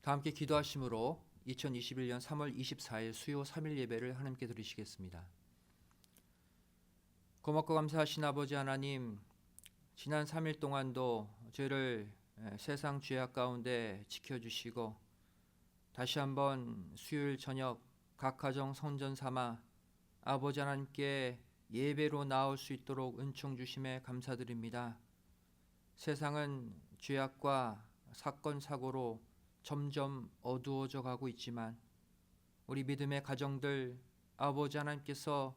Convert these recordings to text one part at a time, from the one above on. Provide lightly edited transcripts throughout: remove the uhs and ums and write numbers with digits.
다 함께 기도하심으로 2021년 3월 24일 수요 3일 예배를 하나님께 드리시겠습니다. 고맙고 감사하신 아버지 하나님, 지난 3일 동안도 저희를 세상 죄악 가운데 지켜주시고 다시 한번 수요일 저녁 각 가정 성전 삼아 아버지 하나님께 예배로 나올 수 있도록 은총 주심에 감사드립니다. 세상은 죄악과 사건 사고로 점점 어두워져 가고 있지만 우리 믿음의 가정들 아버지 하나님께서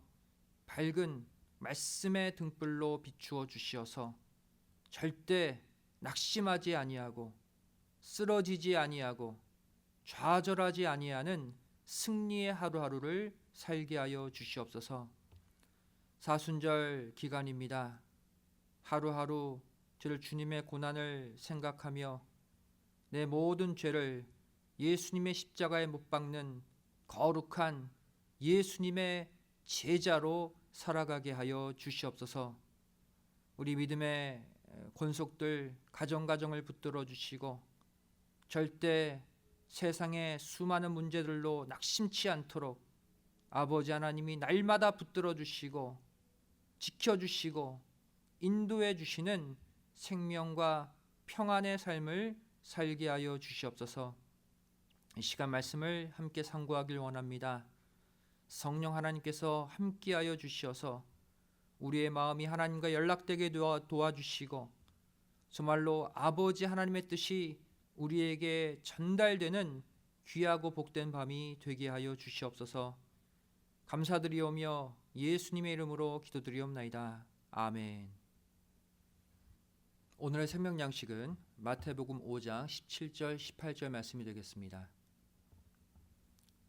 밝은 말씀의 등불로 비추어 주시어서 절대 낙심하지 아니하고 쓰러지지 아니하고 좌절하지 아니하는 승리의 하루하루를 살게 하여 주시옵소서. 사순절 기간입니다. 하루하루 저를 주님의 고난을 생각하며 내 모든 죄를 예수님의 십자가에 못 박는 거룩한 예수님의 제자로 살아가게 하여 주시옵소서. 우리 믿음의 권속들 가정가정을 붙들어 주시고 절대 세상의 수많은 문제들로 낙심치 않도록 아버지 하나님이 날마다 붙들어 주시고 지켜주시고 인도해 주시는 생명과 평안의 삶을 살게 하여 주시옵소서. 이 시간 말씀을 함께 상고하길 원합니다. 성령 하나님께서 함께하여 주시어서 우리의 마음이 하나님과 연락되게 도와주시고 정말로 아버지 하나님의 뜻이 우리에게 전달되는 귀하고 복된 밤이 되게 하여 주시옵소서. 감사드리오며 예수님의 이름으로 기도드리옵나이다. 아멘. 오늘의 생명 양식은 마태복음 5장 17절 18절 말씀이 되겠습니다.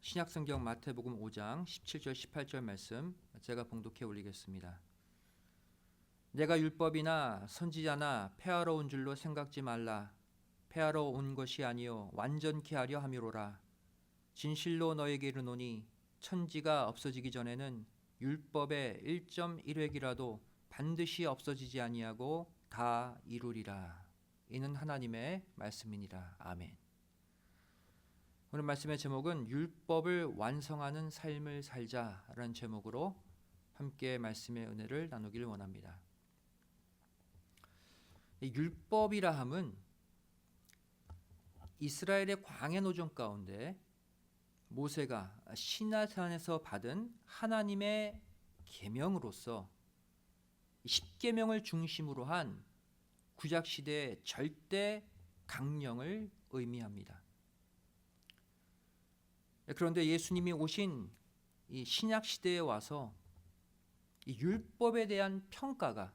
신약성경 마태복음 5장 17절 18절 말씀 제가 봉독해 올리겠습니다. 내가 율법이나 선지자나 폐하러 온 줄로 생각지 말라. 폐하러 온 것이 아니요 완전케 하려 함이로라. 진실로 너에게 이르노니 천지가 없어지기 전에는 율법의 1.1획이라도 반드시 없어지지 아니하고 다 이루리라. 이는 하나님의 말씀이니라. 아멘. 오늘 말씀의 제목은 율법을 완성하는 삶을 살자라는 제목으로 함께 말씀의 은혜를 나누기를 원합니다. 이 율법이라 함은 이스라엘의 광야 노정 가운데 모세가 시내산에서 받은 하나님의 계명으로서 십계명을 중심으로 한 구약시대의 절대 강령을 의미합니다. 그런데 예수님이 오신 이 신약시대에 와서 이 율법에 대한 평가가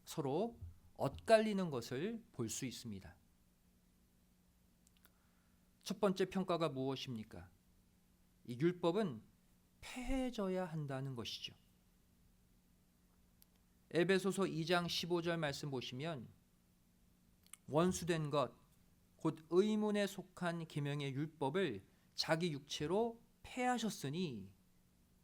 서로 엇갈리는 것을 볼 수 있습니다. 첫 번째 평가가 무엇입니까? 이 율법은 폐해져야 한다는 것이죠. 에베소서 2장 15절 말씀 보시면 원수된 것, 곧 의문에 속한 계명의 율법을 자기 육체로 폐하셨으니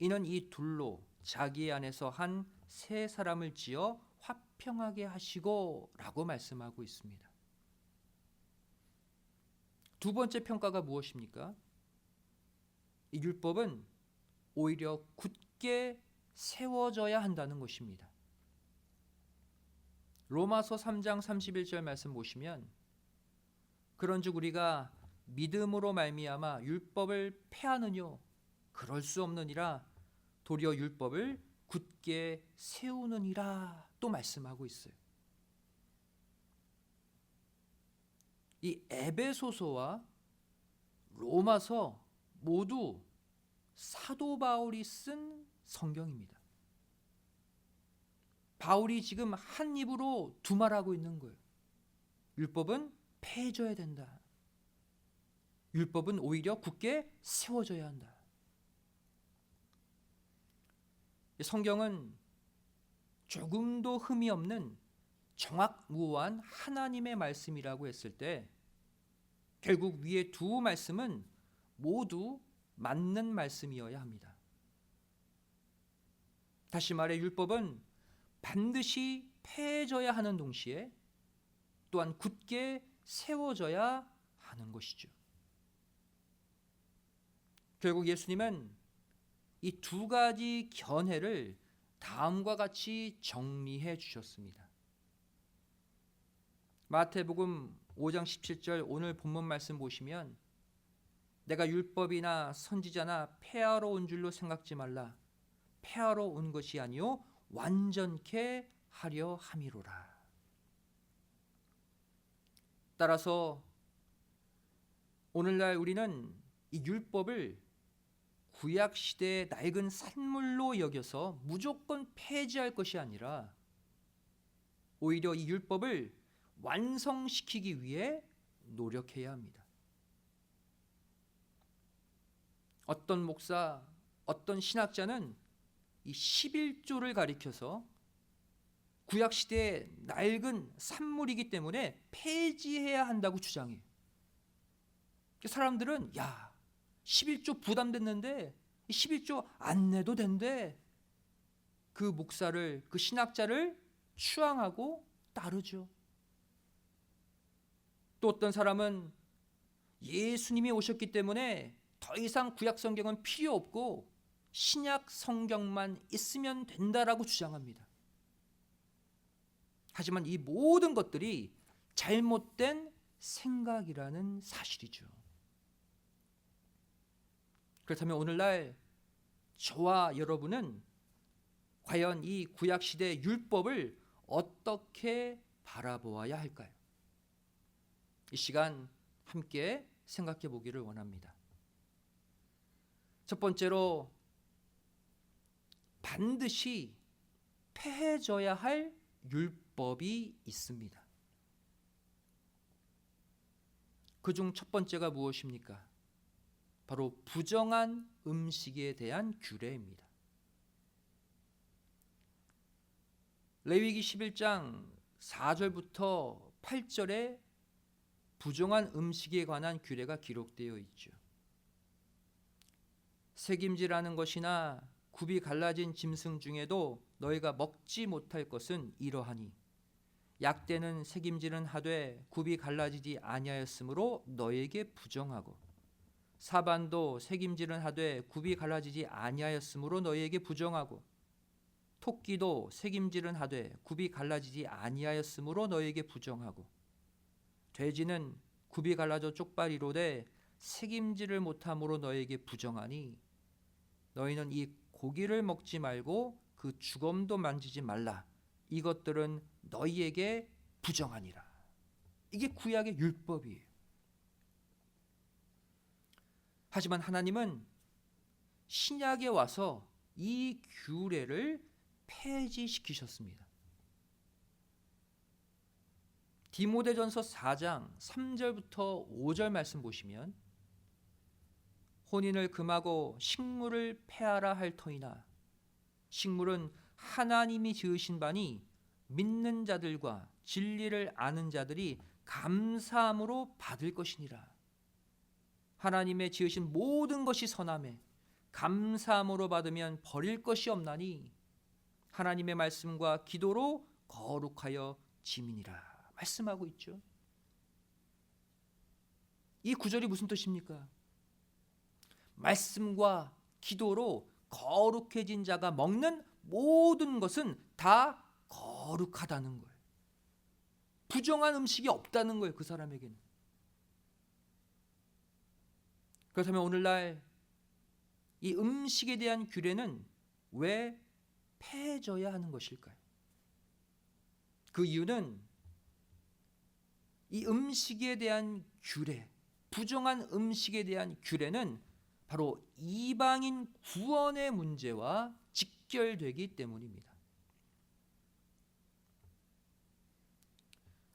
이는 이 둘로 자기 안에서 한 새 사람을 지어 화평하게 하시고 라고 말씀하고 있습니다. 두 번째 평가가 무엇입니까? 이 율법은 오히려 굳게 세워져야 한다는 것입니다. 로마서 3장 31절 말씀 보시면 그런즉 우리가 믿음으로 말미암아 율법을 폐하느뇨 그럴 수 없느니라 도리어 율법을 굳게 세우느니라 또 말씀하고 있어요. 이 에베소서와 로마서 모두 사도 바울이 쓴 성경입니다. 바울이 지금 한 입으로 두말하고 있는 거예요. 율법은 폐해져야 된다. 율법은 오히려 굳게 세워져야 한다. 성경은 조금도 흠이 없는 정확무오한 하나님의 말씀이라고 했을 때 결국 위에 두 말씀은 모두 맞는 말씀이어야 합니다. 다시 말해 율법은 반드시 폐해져야 하는 동시에 또한 굳게 세워져야 하는 것이죠. 결국 예수님은 이 두 가지 견해를 다음과 같이 정리해 주셨습니다. 마태복음 5장 17절 오늘 본문 말씀 보시면 내가 율법이나 선지자나 폐하러 온 줄로 생각지 말라. 폐하러 온 것이 아니요 완전케 하려 함이로라. 따라서 오늘날 우리는 이 율법을 구약 시대의 낡은 산물로 여겨서 무조건 폐지할 것이 아니라 오히려 이 율법을 완성시키기 위해 노력해야 합니다. 어떤 목사, 어떤 신학자는 이 11조를 가리켜서 구약 시대의 낡은 산물이기 때문에 폐지해야 한다고 주장해요. 사람들은 11조 부담됐는데 11조 안 내도 된대. 그 목사를, 그 신학자를 추앙하고 따르죠. 또 어떤 사람은 예수님이 오셨기 때문에 더 이상 구약 성경은 필요 없고 신약 성경만 있으면 된다라고 주장합니다. 하지만 이 모든 것들이 잘못된 생각이라는 사실이죠. 그렇다면 오늘날 저와 여러분은 과연 이 구약시대 율법을 어떻게 바라보아야 할까요? 이 시간 함께 생각해 보기를 원합니다. 첫 번째로 반드시 폐해져야 할 율법이 있습니다. 그중 첫 번째가 무엇입니까? 바로 부정한 음식에 대한 규례입니다. 레위기 11장 4절부터 8절에 부정한 음식에 관한 규례가 기록되어 있죠. 새김질하는 것이나 굽이 갈라진 짐승 중에도 너희가 먹지 못할 것은 이러하니 약대는 새김질은 하되 굽이 갈라지지 아니하였으므로 너희에게 부정하고 사반도 새김질은 하되 굽이 갈라지지 아니하였으므로 너희에게 부정하고 토끼도 새김질은 하되 굽이 갈라지지 아니하였으므로 너희에게 부정하고 돼지는 굽이 갈라져 쪽발이로되 새김질을 못함으로 너희에게 부정하니 너희는 이 고기를 먹지 말고 그 주검도 만지지 말라. 이것들은 너희에게 부정하니라. 이게 구약의 율법이에요. 하지만 하나님은 신약에 와서 이 규례를 폐지시키셨습니다. 디모데전서 4장 3절부터 5절 말씀 보시면 혼인을 금하고 식물을 폐하라 할 터이나 식물은 하나님이 지으신 바니 믿는 자들과 진리를 아는 자들이 감사함으로 받을 것이니라. 하나님의 지으신 모든 것이 선하매 감사함으로 받으면 버릴 것이 없나니 하나님의 말씀과 기도로 거룩하여 지민이라 말씀하고 있죠. 이 구절이 무슨 뜻입니까? 말씀과 기도로 거룩해진 자가 먹는 모든 것은 다 거룩하다는 거예요. 부정한 음식이 없다는 거예요. 그 사람에게는. 그렇다면 오늘날 이 음식에 대한 규례는 왜 폐해져야 하는 것일까요? 그 이유는 이 음식에 대한 규례, 부정한 음식에 대한 규례는 바로 이방인 구원의 문제와 직결되기 때문입니다.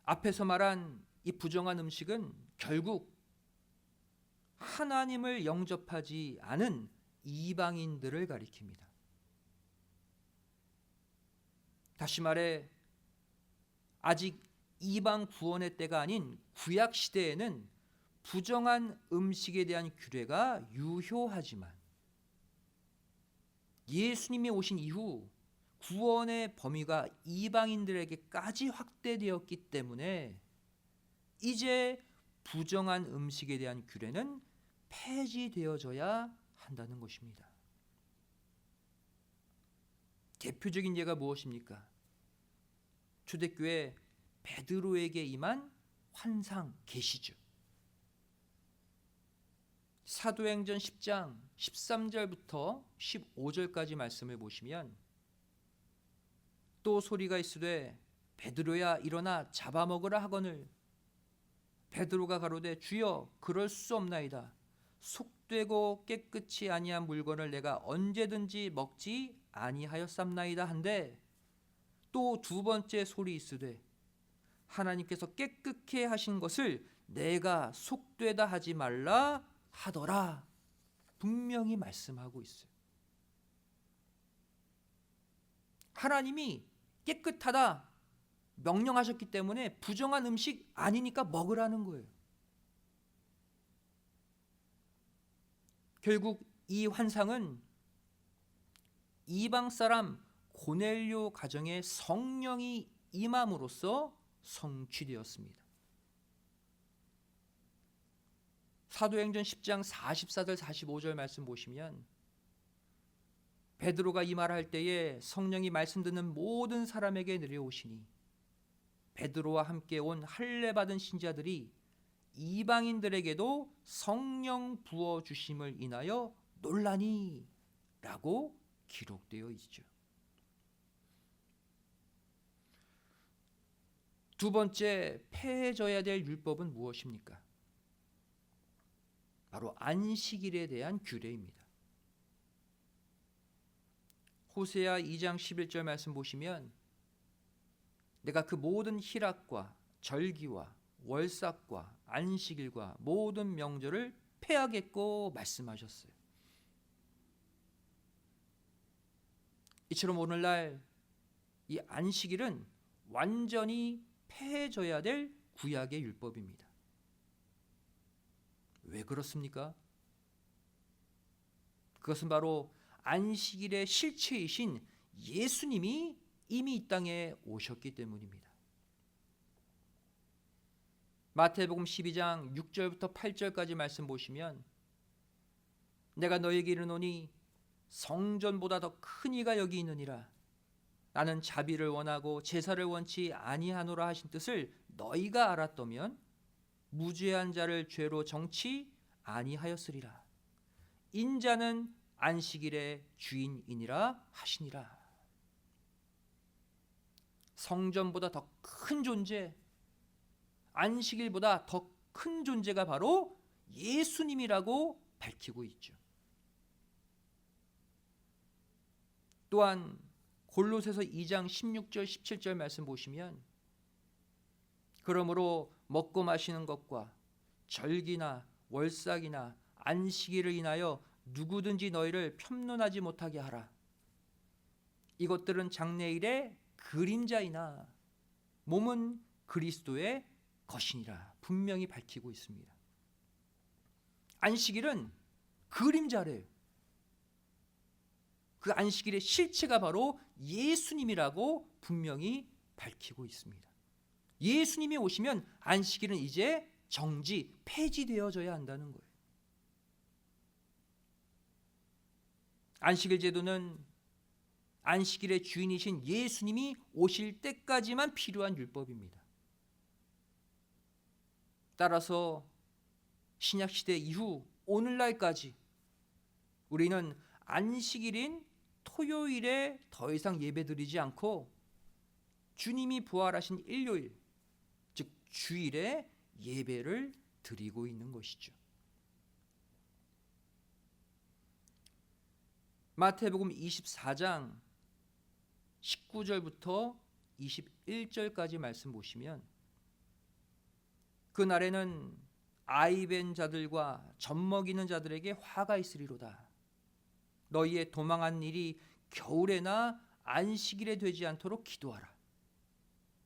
앞에서 말한 이 부정한 음식은 결국 하나님을 영접하지 않은 이방인들을 가리킵니다. 다시 말해 아직 이방 구원의 때가 아닌 구약 시대에는 부정한 음식에 대한 규례가 유효하지만 예수님이 오신 이후 구원의 범위가 이방인들에게까지 확대되었기 때문에 이제 부정한 음식에 대한 규례는 폐지되어져야 한다는 것입니다. 대표적인 예가 무엇입니까? 초대교회 베드로에게 임한 환상 계시죠. 사도행전 10장 13절부터 15절까지 말씀을 보시면 또 소리가 있으되 베드로야 일어나 잡아먹으라 하거늘 베드로가 가로되 주여 그럴 수 없나이다. 속되고 깨끗이 아니한 물건을 내가 언제든지 먹지 아니하였삼나이다 한데 또 두 번째 소리 있으되 하나님께서 깨끗게 하신 것을 내가 속되다 하지 말라 하더라. 분명히 말씀하고 있어요. 하나님이 깨끗하다 명령하셨기 때문에 부정한 음식 아니니까 먹으라는 거예요. 결국 이 환상은 이방 사람 고넬료 가정에 성령이 임함으로써 성취되었습니다. 사도행전 10장 44절 45절 말씀 보시면 베드로가 이 말할 때에 성령이 말씀 듣는 모든 사람에게 내려오시니 베드로와 함께 온 할례 받은 신자들이 이방인들에게도 성령 부어 주심을 인하여 놀라니 라고 기록되어 있죠. 두 번째 폐해져야 될 율법은 무엇입니까? 바로 안식일에 대한 규례입니다. 호세아 2장 11절 말씀 보시면 내가 그 모든 희락과 절기와 월삭과 안식일과 모든 명절을 폐하겠고 말씀하셨어요. 이처럼 오늘날 이 안식일은 완전히 폐해져야 될 구약의 율법입니다. 왜 그렇습니까? 그것은 바로 안식일의 실체이신 예수님이 이미 이 땅에 오셨기 때문입니다. 마태복음 12장 6절부터 8절까지 말씀 보시면 내가 너에게 이르노니 성전보다 더 큰 이가 여기 있느니라. 나는 자비를 원하고 제사를 원치 아니하노라 하신 뜻을 너희가 알았더면 무죄한 자를 죄로 정치 아니하였으리라. 인자는 안식일의 주인이니라 하시니라. 성전보다 더 큰 존재, 안식일보다 더 큰 존재가 바로 예수님이라고 밝히고 있죠. 또한 골로새서 2장 16절 17절 말씀 보시면 그러므로 먹고 마시는 것과 절기나 월삭이나 안식일을 인하여 누구든지 너희를 편론하지 못하게 하라. 이것들은 장래일의 그림자이나 몸은 그리스도의 것이니라. 분명히 밝히고 있습니다. 안식일은 그림자래요. 그 안식일의 실체가 바로 예수님이라고 분명히 밝히고 있습니다. 예수님이 오시면 안식일은 이제 정지, 폐지되어져야 한다는 거예요. 안식일 제도는 안식일의 주인이신 예수님이 오실 때까지만 필요한 율법입니다. 따라서 신약시대 이후 오늘날까지 우리는 안식일인 토요일에 더 이상 예배드리지 않고 주님이 부활하신 일요일, 즉 주일에 예배를 드리고 있는 것이죠. 마태복음 24장 19절부터 21절까지 말씀 보시면 그날에는 아이 벤 자들과 젖먹이는 자들에게 화가 있으리로다. 너희의 도망한 일이 겨울에나 안식일에 되지 않도록 기도하라.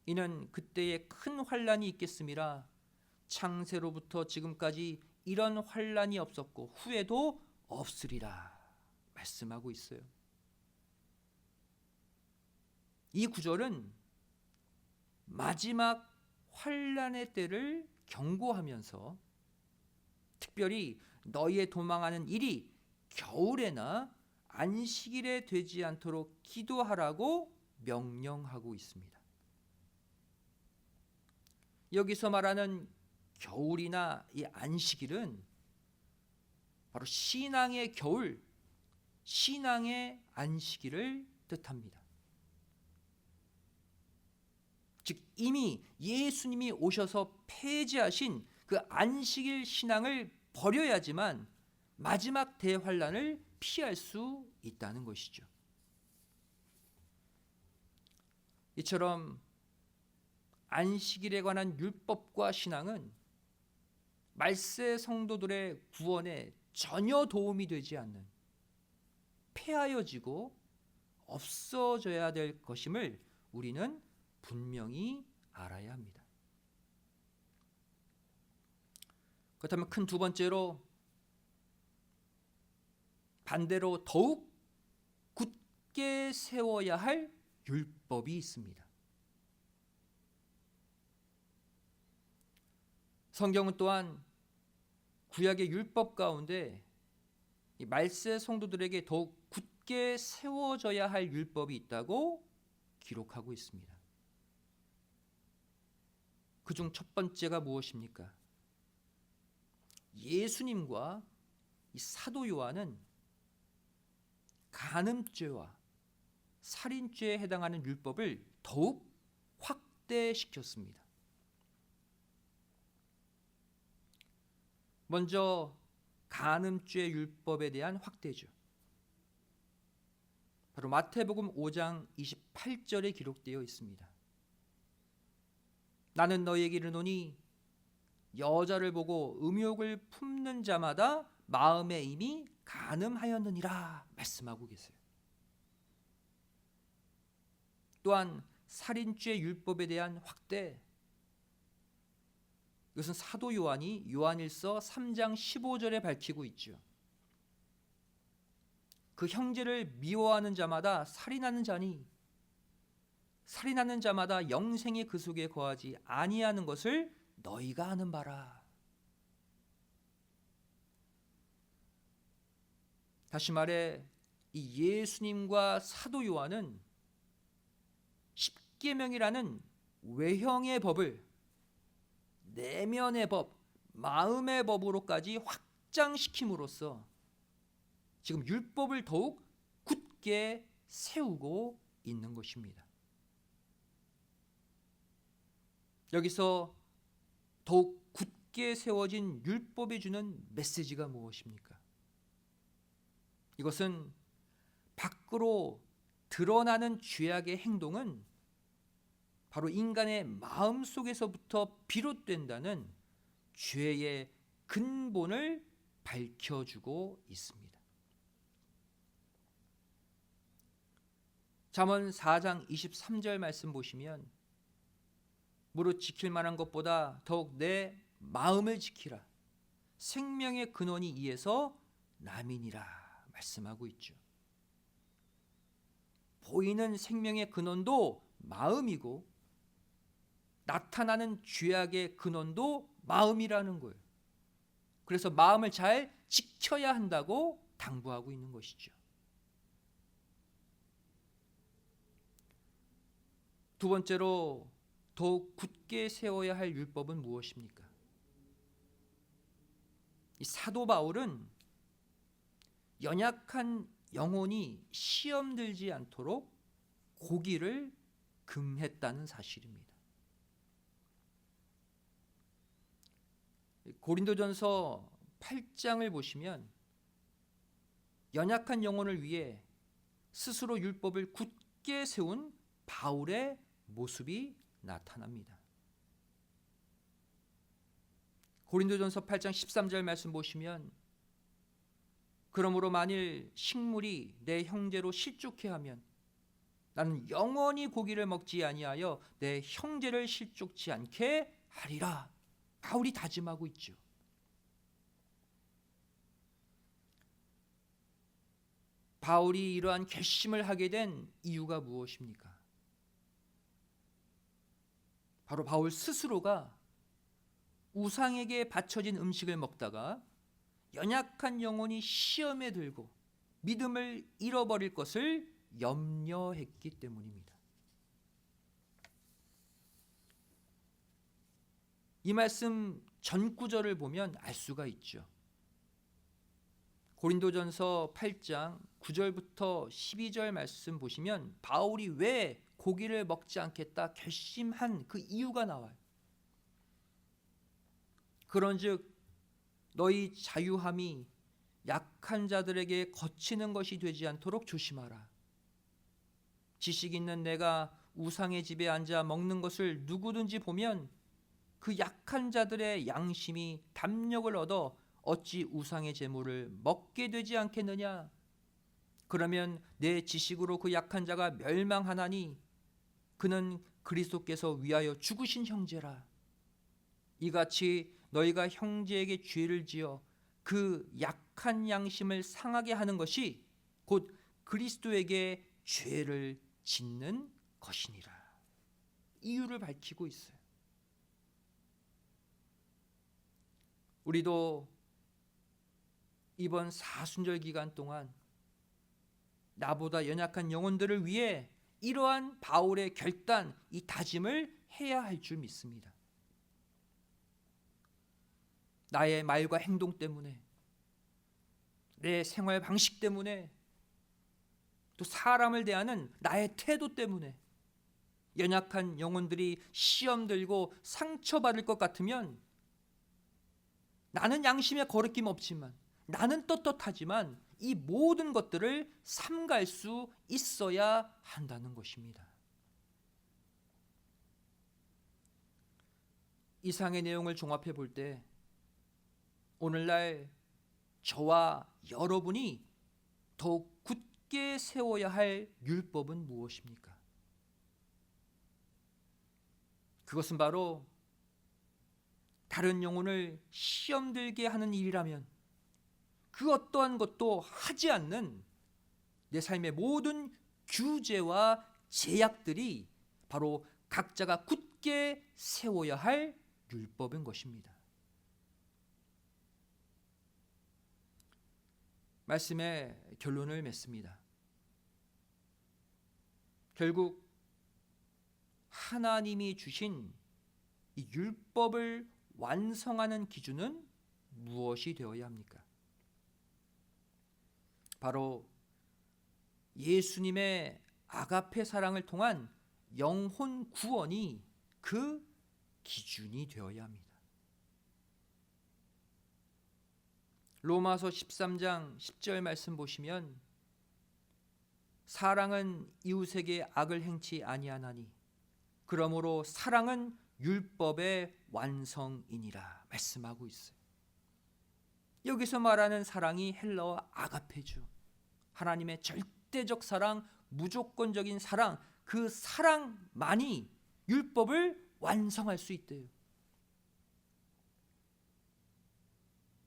이는 그때에 큰 환란이 있겠음이라. 창세로부터 지금까지 이런 환란이 없었고 후에도 없으리라 말씀하고 있어요. 이 구절은 마지막 환란의 때를 경고하면서 특별히 너희의 도망하는 일이 겨울에나 안식일에 되지 않도록 기도하라고 명령하고 있습니다. 여기서 말하는 겨울이나 이 안식일은 바로 신앙의 겨울, 신앙의 안식일을 뜻합니다. 즉 이미 예수님이 오셔서 폐지하신 그 안식일 신앙을 버려야지만 마지막 대환란을 피할 수 있다는 것이죠. 이처럼 안식일에 관한 율법과 신앙은 말세 성도들의 구원에 전혀 도움이 되지 않는 폐하여지고 없어져야 될 것임을 우리는 분명히 알아야 합니다. 그렇다면 큰 두 번째로 반대로 더욱 굳게 세워야 할 율법이 있습니다. 성경은 또한 구약의 율법 가운데 이 말세 성도들에게 더욱 굳게 세워져야 할 율법이 있다고 기록하고 있습니다. 그중 첫 번째가 무엇입니까? 예수님과 이 사도 요한은 간음죄와 살인죄에 해당하는 율법을 더욱 확대시켰습니다. 먼저 간음죄 율법에 대한 확대죠. 바로 마태복음 5장 28절에 기록되어 있습니다. 나는 너희에게 이르노니 여자를 보고 음욕을 품는 자마다 마음에 이미 간음하였느니라 말씀하고 계세요. 또한 살인죄 율법에 대한 확대, 이것은 사도 요한이 요한일서 3장 15절에 밝히고 있죠. 그 형제를 미워하는 자마다 살인하는 자니 살인하는 자마다 영생이 그 속에 거하지 아니하는 것을 너희가 아는 바라. 다시 말해 이 예수님과 사도 요한은 십계명이라는 외형의 법을 내면의 법, 마음의 법으로까지 확장시킴으로써 지금 율법을 더욱 굳게 세우고 있는 것입니다. 여기서 더욱 굳게 세워진 율법이 주는 메시지가 무엇입니까? 이것은 밖으로 드러나는 죄악의 행동은 바로 인간의 마음 속에서부터 비롯된다는 죄의 근본을 밝혀주고 있습니다. 잠언 4장 23절 말씀 보시면 무릇 지킬 만한 것보다 더욱 내 마음을 지키라. 생명의 근원이 이에서 남이니라 말씀하고 있죠. 보이는 생명의 근원도 마음이고 나타나는 죄악의 근원도 마음이라는 거예요. 그래서 마음을 잘 지켜야 한다고 당부하고 있는 것이죠. 두 번째로 더욱 굳게 세워야 할 율법은 무엇입니까? 이 사도 바울은 연약한 영혼이 시험 들지 않도록 고기를 금했다는 사실입니다. 고린도전서 8장을 보시면 연약한 영혼을 위해 스스로 율법을 굳게 세운 바울의 모습이 나타납니다. 고린도전서 8장 13절 말씀 보시면 그러므로 만일 식물이 내 형제로 실족해 하면 나는 영원히 고기를 먹지 아니하여 내 형제를 실족치 않게 하리라. 바울이 다짐하고 있죠. 바울이 이러한 결심을 하게 된 이유가 무엇입니까? 바로 바울 스스로가 우상에게 바쳐진 음식을 먹다가 연약한 영혼이 시험에 들고 믿음을 잃어버릴 것을 염려했기 때문입니다. 이 말씀 전 구절을 보면 알 수가 있죠. 고린도전서 8장 9절부터 12절 말씀 보시면 바울이 왜 고기를 먹지 않겠다 결심한 그 이유가 나와요. 그런즉 너희 자유함이 약한 자들에게 거치는 것이 되지 않도록 조심하라. 지식 있는 내가 우상의 집에 앉아 먹는 것을 누구든지 보면 그 약한 자들의 양심이 담력을 얻어 어찌 우상의 제물을 먹게 되지 않겠느냐? 그러면 내 지식으로 그 약한 자가 멸망하나니 그는 그리스도께서 위하여 죽으신 형제라. 이같이 너희가 형제에게 죄를 지어 그 약한 양심을 상하게 하는 것이 곧 그리스도에게 죄를 짓는 것이니라. 이유를 밝히고 있어요. 우리도 이번 사순절 기간 동안 나보다 연약한 영혼들을 위해 이러한 바울의 결단, 이 다짐을 해야 할 줄 믿습니다. 나의 말과 행동 때문에, 내 생활 방식 때문에, 또 사람을 대하는 나의 태도 때문에 연약한 영혼들이 시험 들고 상처받을 것 같으면 나는 양심에 거리낌 없지만, 나는 떳떳하지만 이 모든 것들을 삼갈 수 있어야 한다는 것입니다. 이상의 내용을 종합해 볼 때 오늘날 저와 여러분이 더욱 굳게 세워야 할 율법은 무엇입니까? 그것은 바로 다른 영혼을 시험 들게 하는 일이라면 그 어떠한 것도 하지 않는 내 삶의 모든 규제와 제약들이 바로 각자가 굳게 세워야 할 율법인 것입니다. 말씀의 결론을 맺습니다. 결국 하나님이 주신 이 율법을 완성하는 기준은 무엇이 되어야 합니까? 바로 예수님의 아가페 사랑을 통한 영혼 구원이 그 기준이 되어야 합니다. 로마서 13장 10절 말씀 보시면 사랑은 이웃에게 악을 행치 아니하나니 그러므로 사랑은 율법의 완성이니라 말씀하고 있어요. 여기서 말하는 사랑이 헬라어 아가페죠. 하나님의 절대적 사랑, 무조건적인 사랑, 그 사랑만이 율법을 완성할 수 있대요.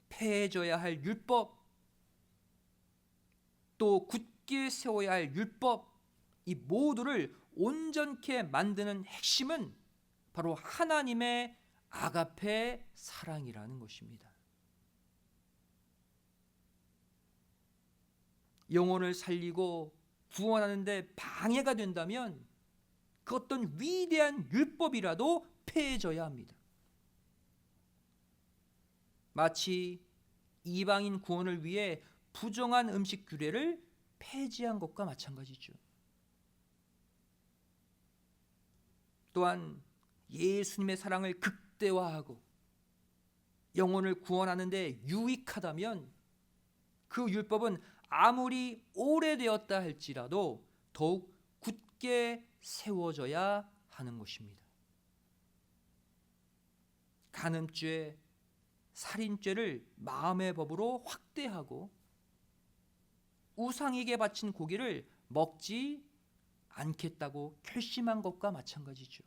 폐해져야 할 율법, 또 굳게 세워야 할 율법, 이 모두를 온전케 만드는 핵심은 바로 하나님의 아가페 사랑이라는 것입니다. 영혼을 살리고 구원하는 데 방해가 된다면 그 어떤 위대한 율법이라도 폐해져야 합니다. 마치 이방인 구원을 위해 부정한 음식 규례를 폐지한 것과 마찬가지죠. 또한 예수님의 사랑을 극대화하고 영혼을 구원하는 데 유익하다면 그 율법은 아무리 오래되었다 할지라도 더욱 굳게 세워져야 하는 것입니다. 간음죄, 살인죄를 마음의 법으로 확대하고 우상에게 바친 고기를 먹지 않겠다고 결심한 것과 마찬가지죠.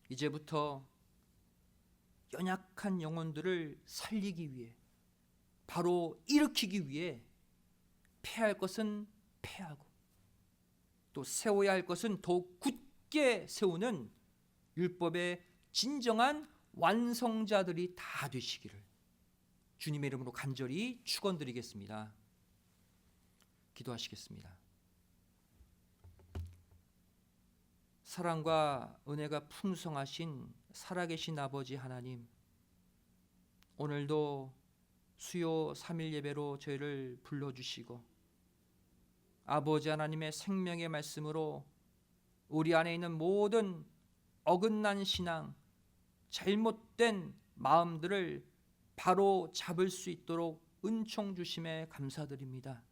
이제부터 연약한 영혼들을 살리기 위해, 바로 일으키기 위해 폐할 것은 폐하고 또 세워야 할 것은 더욱 굳게 세우는 율법의 진정한 완성자들이 다 되시기를 주님의 이름으로 간절히 축원드리겠습니다. 기도하시겠습니다. 사랑과 은혜가 풍성하신 살아계신 아버지 하나님, 오늘도 수요 3일 예배로 저희를 불러주시고 아버지 하나님의 생명의 말씀으로 우리 안에 있는 모든 어긋난 신앙, 잘못된 마음들을 바로 잡을 수 있도록 은총 주심에 감사드립니다.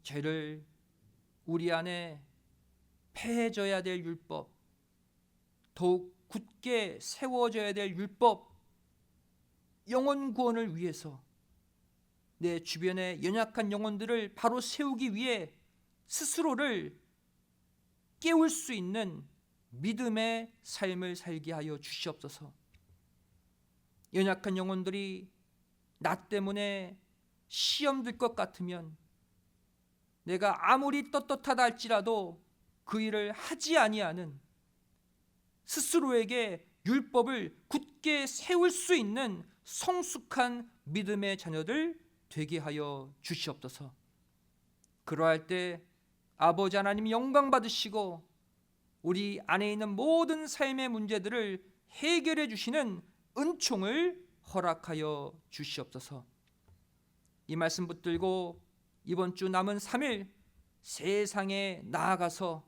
죄를 우리 안에 폐해져야 될 율법, 더욱 굳게 세워져야 될 율법, 영혼 구원을 위해서 내 주변의 연약한 영혼들을 바로 세우기 위해 스스로를 깨울 수 있는 믿음의 삶을 살게 하여 주시옵소서. 연약한 영혼들이 나 때문에 시험 들 것 같으면 내가 아무리 떳떳하다 할지라도 그 일을 하지 아니하는, 스스로에게 율법을 굳게 세울 수 있는 성숙한 믿음의 자녀들 되게 하여 주시옵소서. 그러할 때 아버지 하나님 영광 받으시고 우리 안에 있는 모든 삶의 문제들을 해결해 주시는 은총을 허락하여 주시옵소서. 이 말씀 붙들고 이번 주 남은 3일 세상에 나아가서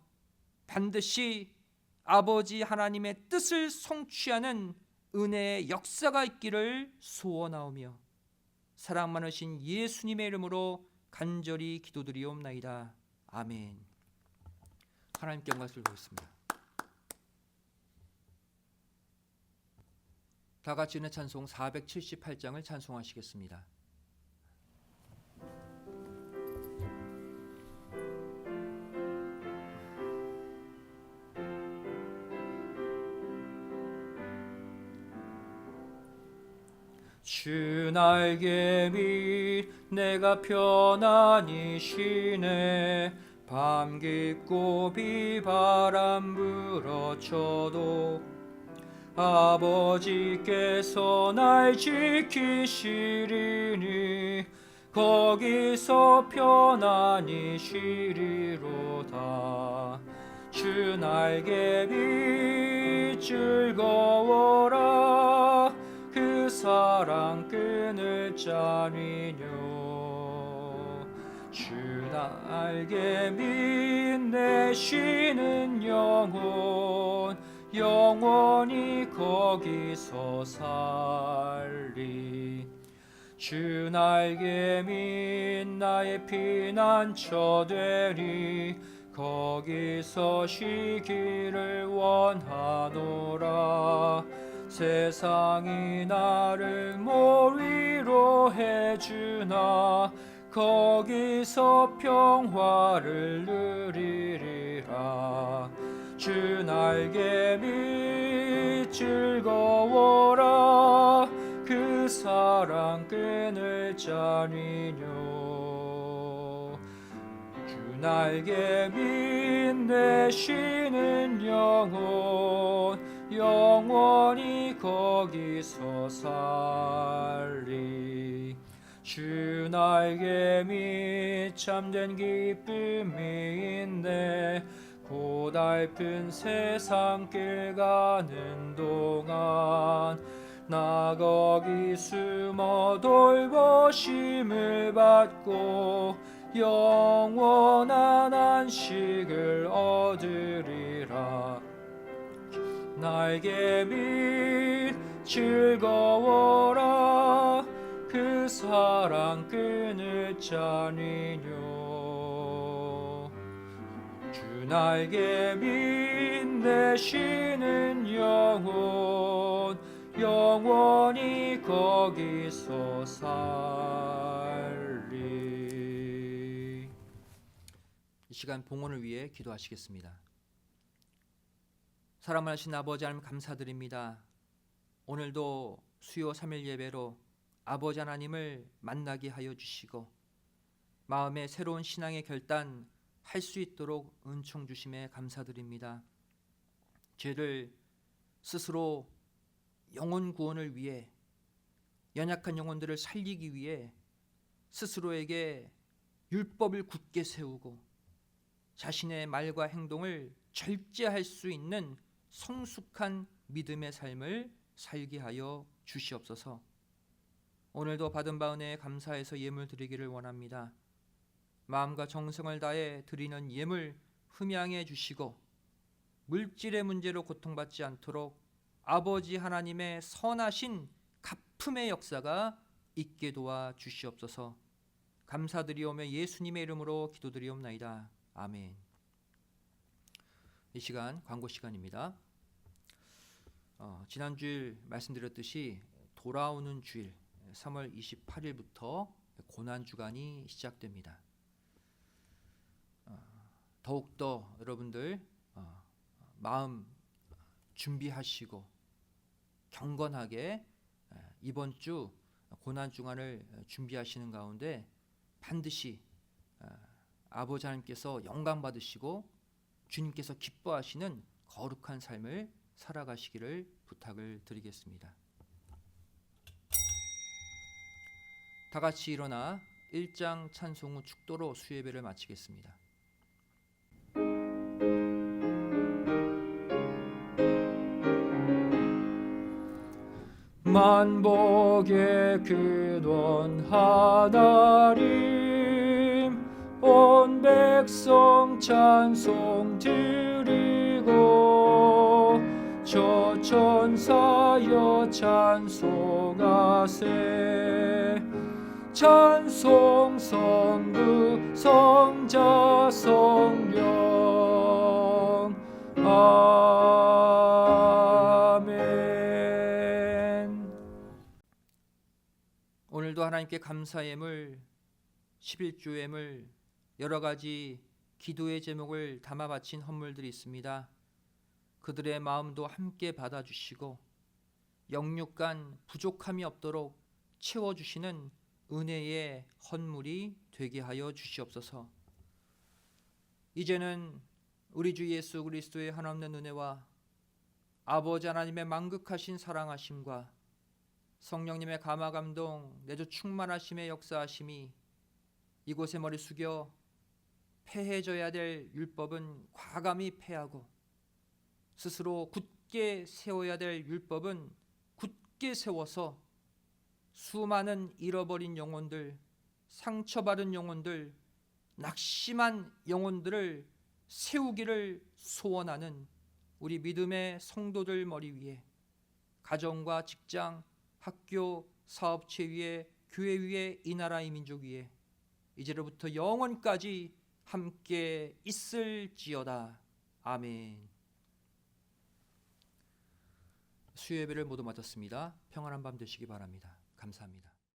반드시 아버지 하나님의 뜻을 성취하는 은혜의 역사가 있기를 소원하오며 사랑 많으신 예수님의 이름으로 간절히 기도드리옵나이다. 아멘. 하나님께 영광을 돌리겠습니다. 다 같이 은혜 찬송 478장을 찬송하시겠습니다. 주 날개 밑 내가 편안히 쉬네. 밤 깊고 비바람 불어쳐도 아버지께서 날 지키시리니 거기서 편안히 쉬리로다. 주 날개 밑 즐거워라. 그 사랑 끊을 자니뇨. 주 날개 밑 내 쉬는 영혼 영원히 거기서 살리. 주 날개 밑 나의 피난처 되리. 거기서 쉬기를 원하노라. 세상이 나를 모위로 해주나 거기서 평화를 누리리라. 주 날개 밑 즐거워라. 그 사랑 끊을 자니뇨. 주 날개 밑 내 쉬는 영혼 영원히 거기서 살리. 주 날개 밑 참된 기쁨이 있네. 고달픈 세상 길 가는 동안 나 거기 숨어 돌보심을 받고 영원한 안식을 얻으리라. 날개 밑 즐거워라. 그 사랑 끊을 자니뇨. 주 날개 밑 내 쉬는 영혼 영원히 거기서 살리. 이 시간 봉헌을 위해 기도하시겠습니다. 사랑하신 아버지 하나님 감사드립니다. 오늘도 수요 3일 예배로 아버지 하나님을 만나게 하여 주시고 마음의 새로운 신앙의 결단 할 수 있도록 은총 주심에 감사드립니다. 죄를 스스로 영혼 구원을 위해 연약한 영혼들을 살리기 위해 스스로에게 율법을 굳게 세우고 자신의 말과 행동을 절제할 수 있는 성숙한 믿음의 삶을 살게 하여 주시옵소서. 오늘도 받은 바 은혜에 감사해서 예물 드리기를 원합니다. 마음과 정성을 다해 드리는 예물 흠양해 주시고 물질의 문제로 고통받지 않도록 아버지 하나님의 선하신 갚음의 역사가 있게 도와 주시옵소서. 감사드리오며 예수님의 이름으로 기도드리옵나이다. 아멘. 이 시간 광고 시간입니다. 지난주일 말씀드렸듯이 돌아오는 주일 3월 28일부터 고난주간이 시작됩니다. 더욱더 여러분들 마음 준비하시고 경건하게 이번 주 고난주간을 준비하시는 가운데 반드시 아버지 하나님께서 영광 받으시고 주님께서 기뻐하시는 거룩한 삶을 살아가시기를 부탁을 드리겠습니다. 다 같이 일어나 1장 찬송 후 축도로 수예배를 마치겠습니다. 만복의 근원 하나님 온 백성 찬송 드리고 저 천사여 찬송하세 찬송 성부 성자 성령 아멘. 오늘도 하나님께 감사 예물 11조 예물 여러 가지 기도의 제목을 담아 바친 헌물들이 있습니다. 그들의 마음도 함께 받아주시고 영육간 부족함이 없도록 채워주시는 은혜의 헌물이 되게 하여 주시옵소서. 이제는 우리 주 예수 그리스도의 한없는 은혜와 아버지 하나님의 만극하신 사랑하심과 성령님의 감화감동 내주 충만하심의 역사하심이 이곳에 머리 숙여 폐해져야 될 율법은 과감히 폐하고 스스로 굳게 세워야 될 율법은 굳게 세워서 수많은 잃어버린 영혼들, 상처받은 영혼들, 낙심한 영혼들을 세우기를 소원하는 우리 믿음의 성도들 머리 위에 가정과 직장, 학교, 사업체 위에 교회 위에 이 나라 이 민족 위에 이제로부터 영원까지 함께 있을지어다. 아멘. 수요예배를 모두 마쳤습니다. 평안한 밤 되시기 바랍니다. 감사합니다.